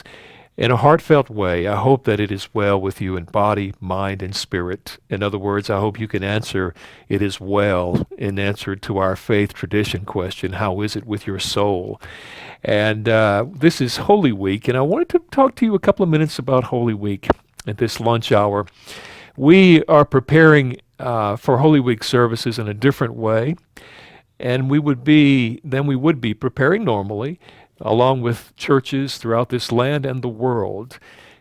is in a heartfelt way, I hope that it is well with you in body, mind, and spirit. In other words, I hope you can answer it is well in answer to our faith tradition question, how is it with your soul? And this is Holy Week, and I wanted to talk to you a couple of minutes about Holy Week at this lunch hour. We are preparing for Holy Week services in a different way, and we would be preparing normally, along with churches throughout this land and the world.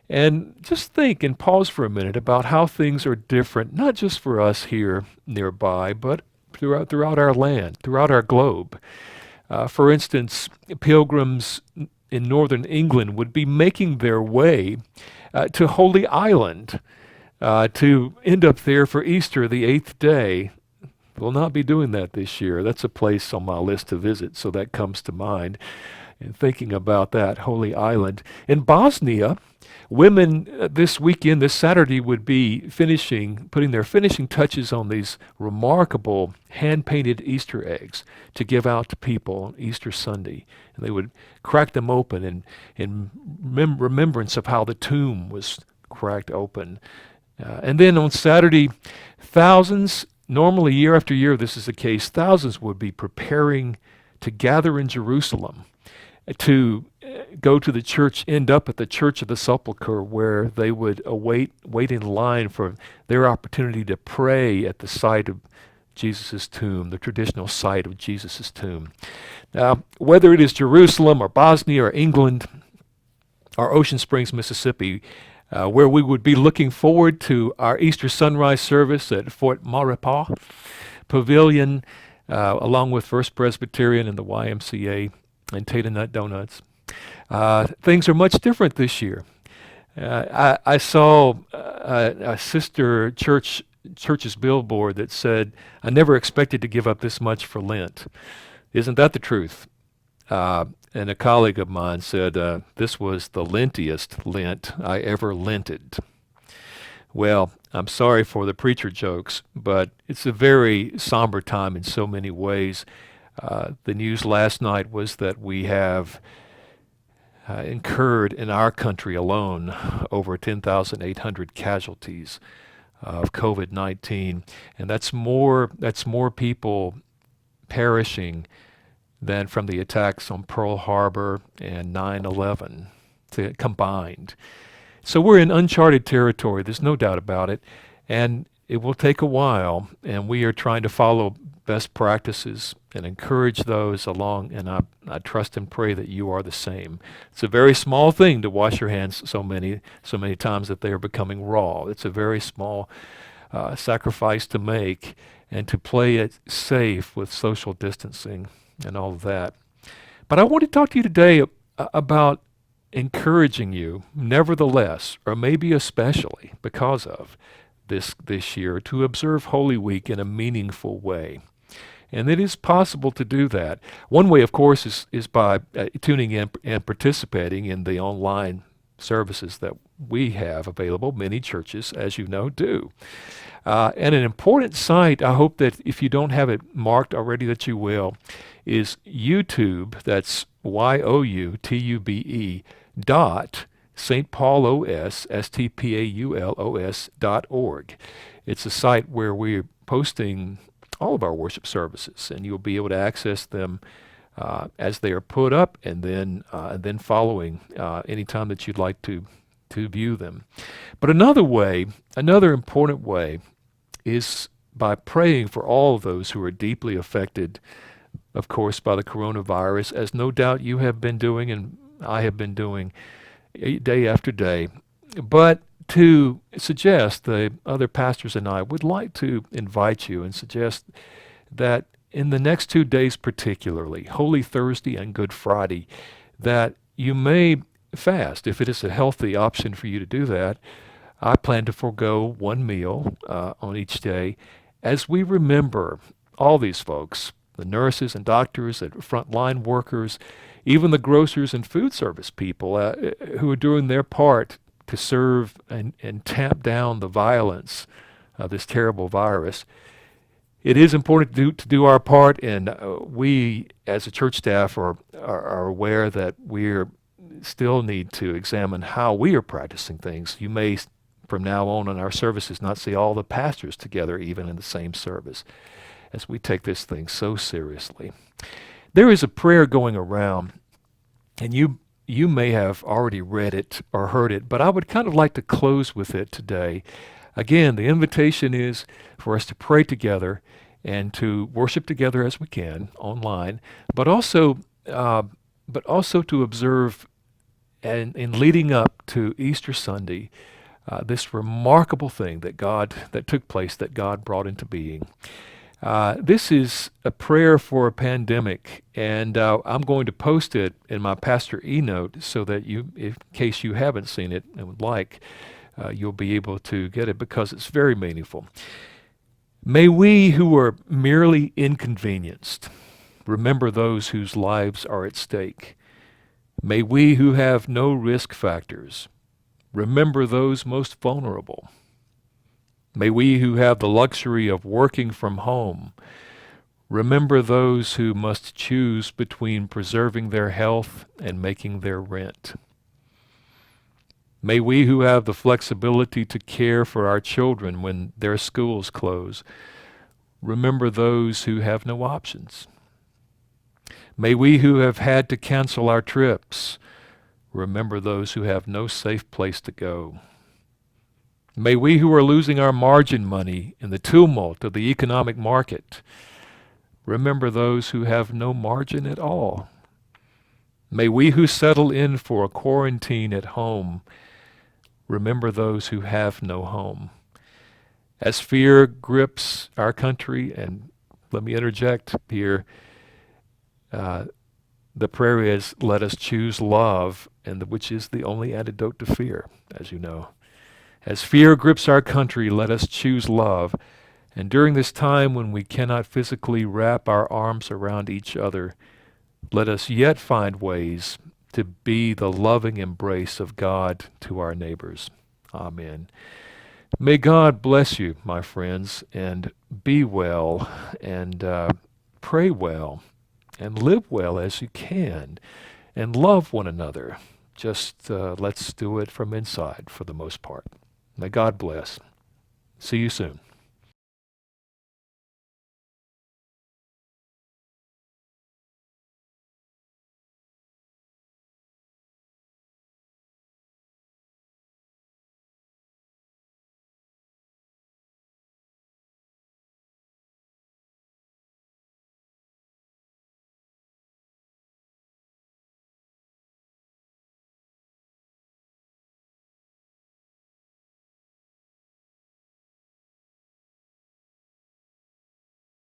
And just think and pause for a minute about how things are different, not just for us here nearby, but throughout our land, throughout our globe. For instance, pilgrims in northern England would be making their way to Holy Island to end up there for Easter, the 8th day. We'll not be doing that this year. That's a place on my list to visit, so that comes to mind. And thinking about that, Holy Island. In Bosnia, women this weekend, this Saturday, would be putting their finishing touches on these remarkable hand-painted Easter eggs to give out to people on Easter Sunday. And they would crack them open in remembrance of how the tomb was cracked open. And then on Saturday, thousands, normally year after year this is the case, thousands would be preparing to gather in Jerusalem to go to the church, end up at the Church of the Sepulchre, where they would wait in line for their opportunity to pray at the site of Jesus' tomb, the traditional site of Jesus' tomb. Now, whether it is Jerusalem or Bosnia or England or Ocean Springs, Mississippi, where we would be looking forward to our Easter sunrise service at Fort Maurepas Pavilion, along with First Presbyterian and the YMCA and Tater Nut Donuts. Things are much different this year. I saw a sister church's billboard that said, "I never expected to give up this much for Lent." Isn't that the truth? And a colleague of mine said, this was the lentiest Lent I ever lented. Well, I'm sorry for the preacher jokes, but it's a very somber time in so many ways. The news last night was that we have incurred in our country alone over 10,800 casualties of COVID-19, and that's more people perishing than from the attacks on Pearl Harbor and 9/11 combined. So we're in uncharted territory, there's no doubt about it, and it will take a while, and we are trying to follow best practices and encourage those along, and I trust and pray that you are the same. It's a very small thing to wash your hands so many times that they are becoming raw. It's a very small sacrifice to make, and to play it safe with social distancing and all of that. But I want to talk to you today about encouraging you, nevertheless, or maybe especially because of this year, to observe Holy Week in a meaningful way. And it is possible to do that. One way, of course, is by tuning in and participating in the online services that we have available. Many churches, as you know, do. And an important site, I hope that if you don't have it marked already, that you will, is YouTube. That's YOUTUBE dot stpaulos.org. It's a site where we're posting all of our worship services, and you'll be able to access them as they are put up, and then following anytime that you'd like to view them. But another important way, is by praying for all of those who are deeply affected, of course, by the coronavirus, as no doubt you have been doing and I have been doing day after day. But to suggest, the other pastors and I would like to invite you and suggest that in the next 2 days particularly, Holy Thursday and Good Friday, that you may fast if it is a healthy option for you to do that. I plan to forego one meal on each day as we remember all these folks, the nurses and doctors, the frontline workers, even the grocers and food service people who are doing their part to serve and tamp down the violence of this terrible virus. It is important to do our part, and we as a church staff are aware that we're still need to examine how we are practicing things. You may, from now on in our services, not see all the pastors together even in the same service as we take this thing so seriously. There is a prayer going around, and you may have already read it or heard it, but I would kind of like to close with it today. Again, the invitation is for us to pray together and to worship together as we can online, but also to observe and in leading up to Easter Sunday, this remarkable thing that took place, that God brought into being. This is a prayer for a pandemic, and I'm going to post it in my Pastor E-note so that in case you haven't seen it and would like, you'll be able to get it because it's very meaningful. May we who are merely inconvenienced remember those whose lives are at stake. May we who have no risk factors remember those most vulnerable. May we who have the luxury of working from home remember those who must choose between preserving their health and making their rent. May we who have the flexibility to care for our children when their schools close remember those who have no options. May we who have had to cancel our trips remember those who have no safe place to go. May we who are losing our margin money in the tumult of the economic market remember those who have no margin at all. May we who settle in for a quarantine at home remember those who have no home. As fear grips our country, and let me interject here, the prayer is, let us choose love, which is the only antidote to fear, as you know. As fear grips our country, let us choose love. And during this time when we cannot physically wrap our arms around each other, let us yet find ways to be the loving embrace of God to our neighbors. Amen. May God bless you, my friends, and be well, and pray well, and live well as you can, and love one another. Just let's do it from inside for the most part. May God bless. See you soon.